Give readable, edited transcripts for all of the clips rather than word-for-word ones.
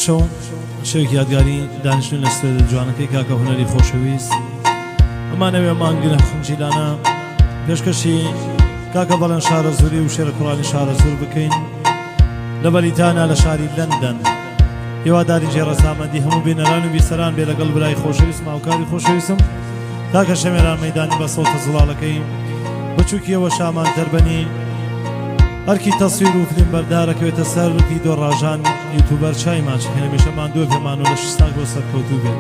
شەو شەوێکی یادگاری دانیشتن لە ستێدە جوانەکەی کاکە هونەری خۆشەویست ئەمانەوێ مانگرە خنجیلانە پێشکەشی کاکە بەڵێن شارە زوری و شێرە کوڕانی شارە زور بکەین لە بەریتانیا لە شاری لەندەن هیواداری جێڕەسامەندی هەموو بێنەران و بیسەران بێ لەگەڵ برای خۆشەویست ماوکاری خۆشەویستم کاکە شەمێران مەیدانی بە سەوتە زڵاڵەکەی بچووکیەوە شامان دەربەنی هەرکی تەسویر و فلیم بەردارەکەوێتە سەر ڤیدۆ ڕاژان یوتوبەر چای ماچ هێنەمیشە ماندووە پێمان و لە شستان بۆ سەرکەوتوو بێت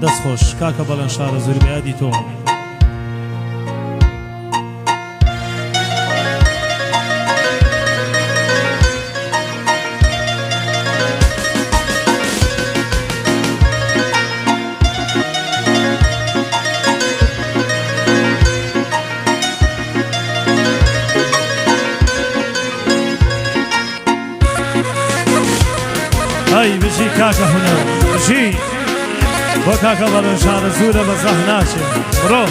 دەست خۆش کاکە بەڵێن شارە زوری بە یادی تۆ هەی بژی کاکە هونەر بژی بۆ کاکە بەڵێن شارە زورە بە زەح ناچێت بڕۆ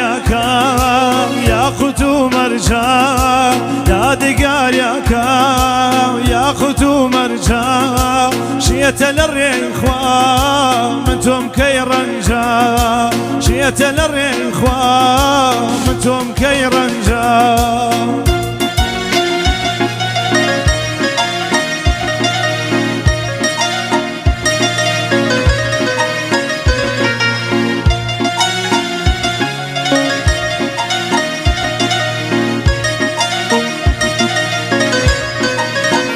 یادگاریەکەم یاقوت و مەرجان یادگاریەکەم یاقوت و مەرجان شیەتە لە ڕێی خوا من تۆم کەی ڕەنجە شیەتە لە ڕێی خوا من تۆم کەی ڕەنجە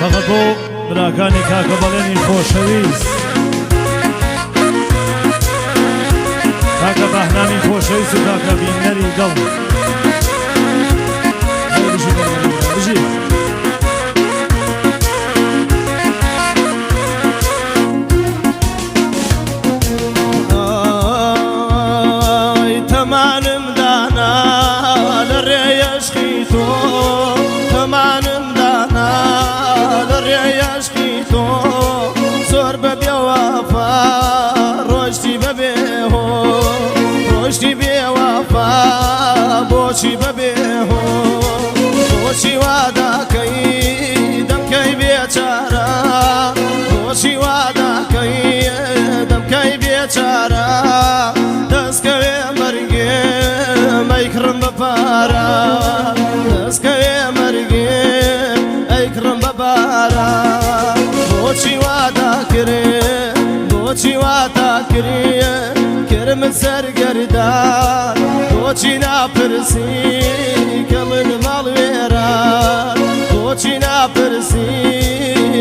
فقط بۆ براکانی کاکە بەڵێنی خۆشەویست کاکە بەهنامی خۆشەویست و کاکە بینەری دڵ تەمانم دانا لە ڕێیەشقی تۆ تەمانم دانا لە ڕێیەشقی تۆ زۆر بەبێ وەفا ڕۆشتی بەبێ هۆ ڕۆشتی بێ وەفا بۆچی بەبێ هۆ بۆچی وا دەکەی دەمکەی بێچارە بۆچی وا دەکەی دەمکەی بێچارە دەستکەوێ مەرگێ مەیکڕم بە پارە دەستکەوێ مەرگێ ئەیکڕم بە بارە بۆچی وا دەکرێ بۆچی وا دەکرێ کرمت سەرگەردان بۆچی ناپرسی کە من ماڵوێران بۆچی ناپرسی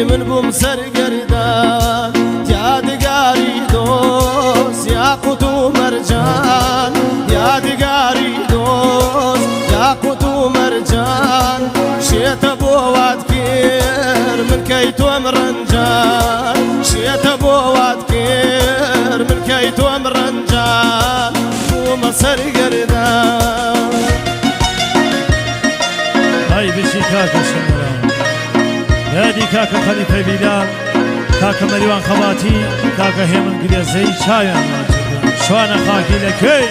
من بووم سەرگەردان یادگاری دۆست یاقوت و مەرجان یادگاری دۆست یاقوت و مەرجان شێتە بۆ واتکێر من کەی تۆم ڕەنجان شێتە بۆ واتکێر من کەی تۆم ڕەنجان بوومە سەرگەردان هەی بژی کاکە شەمێران یادی کاکە خەلیفە بیلال کاکە مەریوان خەباتی کاکە هێمن گرێزەی چاویان ماچێتن شوانە خاکی لەکەی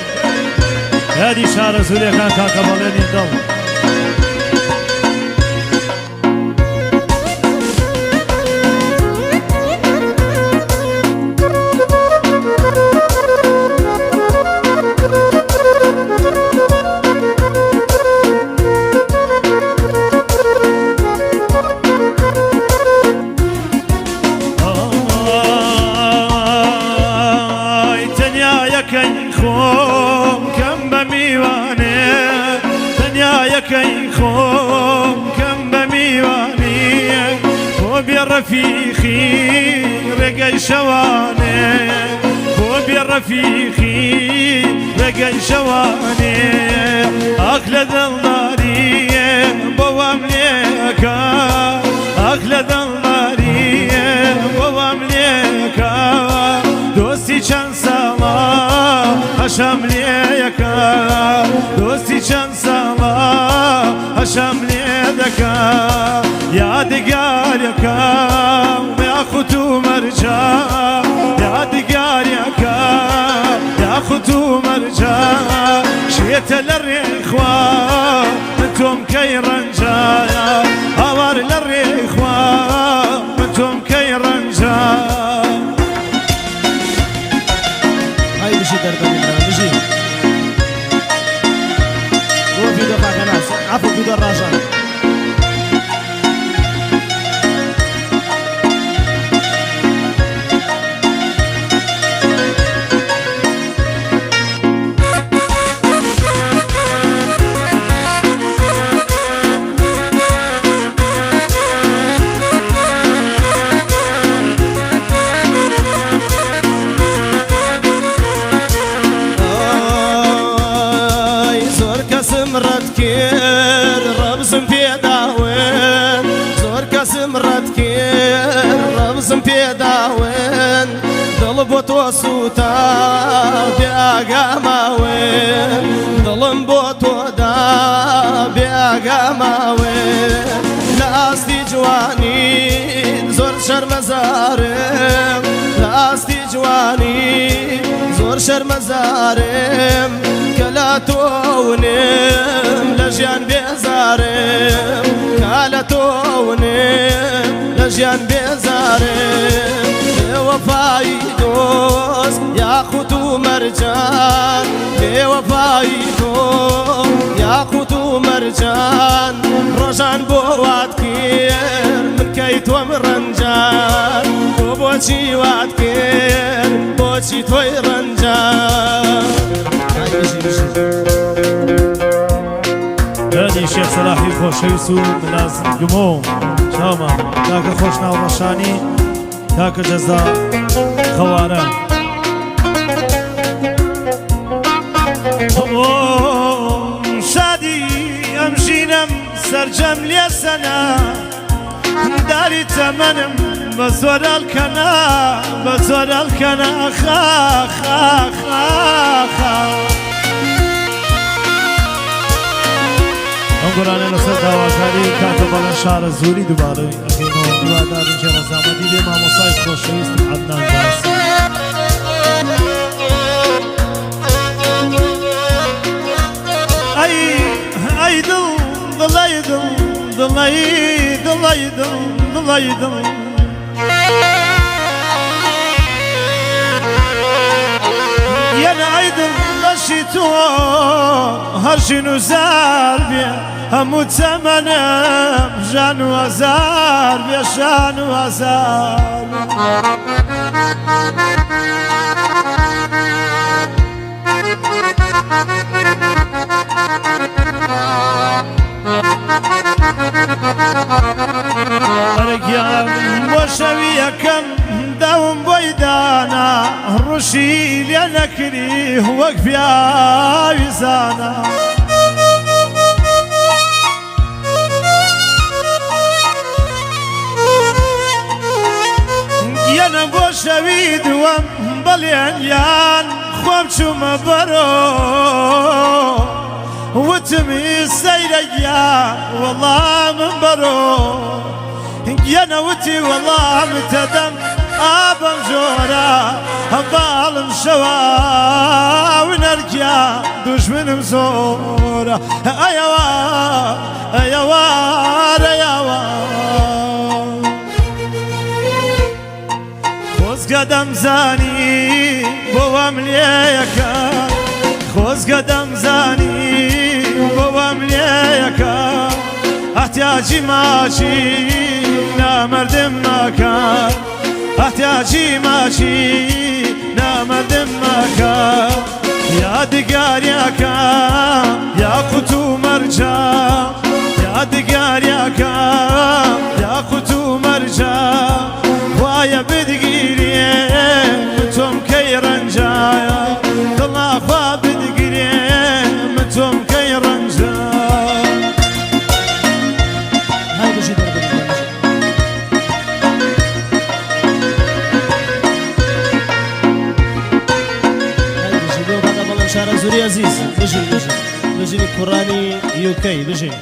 یادی شارە زوریەکان کاکە بەڵێنی دڵ خۆم کەم بە میوانێ تەنیایەکەی خۆم کەم بە میوانێ بۆ بێڕەفیقی ڕێگەی شەوانێ بۆ بێڕەفیقی ڕێگەی شەوانێ ئاک لە دڵداریێ بۆوام لێکە ئاک لە دڵداریێ بۆوام لێکە دۆستی چەند ساڵە هەشەم لێیەکە دۆستی چەند ساڵە هەشەم لێ دەکە یادگاریەکەم یاقوت و مەرجان یادگاری کەی ڕەنجایە هاوار لە ڕێخوا من تۆم کەی ڕەنجە هاي بشي دەربەنی بژی بۆ ڤیدۆ پاکەناس عەفو ڤیدۆ ڕاژان ڕەت کرد ڕەبزم پێداوێن زۆر کەسم ڕەت کرد ڕەبزم پێداوێن دڵ بۆ تۆ سووتا بێئاگاماوێن دڵم بۆ تۆدا بێئاگاماوێن لە ئاستی جوانی زۆر شەرمەزارم لە ئاستی جوانی زۆر شەرمەزارم کە لە تۆونم لە ژیان بێزارم کە لە تۆونم لە ژیان بێزارم بێوەفایی دۆست یاقوت و مەرجان بێوەفایی تۆ یاقوت و مەرجان ڕۆژان بۆ وات کرد من کەی تۆم ڕەنجان تۆ بۆچی وات کرد بۆچی تۆی ڕەنجان دادی شێخ سەلاحی خۆشەویست و ملازم گمۆ چاومە کاکە خۆشناو ڕەشانی کاکە جەزا خەوارە شادی ئەم ژینم سەرجەم لێ سەنا داری تەمەنم بە زۆر ئەڵکەنا بە زۆر ئەڵکەنا ئەم گۆرانە لەسەر داواکاری کاکە بەڵەن شارە زۆری دووبارە ئەکەینەوە هیوادارم کە ڕەزامەندی بێ مامۆسای خۆشەویستم عەدنان باسی ئەی دڵ دڵی دڵ دڵی دڵی دڵ دڵی دڵ یەنە ئەی دڵ بەشی تۆ هەرژین و زار بێ هەموو چەمەنم ژان و ئەزار بێ ژان و ئەزار بەرگیان بۆ شەوی یەکەم داوم بۆی دانا ڕوشی لێ نەکری وەک پیاوی زانا گیەنە بۆ شەوی دووەم بەڵێن یان خۆم چوومە بەرۆ وتمی سەیرە گیان وەڵا من بەرۆ گیەنە وتی وەڵا متەدەم ئابەم جۆرە هەڤاڵم شەوە ونەرگیا دوژمنم زۆرە ئەیەوە ئەیەوە ئەیەوە خۆزگە دەمزانی بۆ وەم لێیەکە خۆزگە دەمزانی بۆ وەم لێیەکە احتیاجی ماچی نامردم مەکە احتیاجی ماچی نامردم مەکە یادگاریەکە یاقوت و مەرجان یادگاریەکە یاقوت و مەرجان وایە بدگیرێ من تۆم کەی ڕەنجایە دڵناخوا بدگیرێ من تۆم کەی ڕەنجە شارە زۆری عەزیز بژین بژین بژینی کوڕانی UK بژین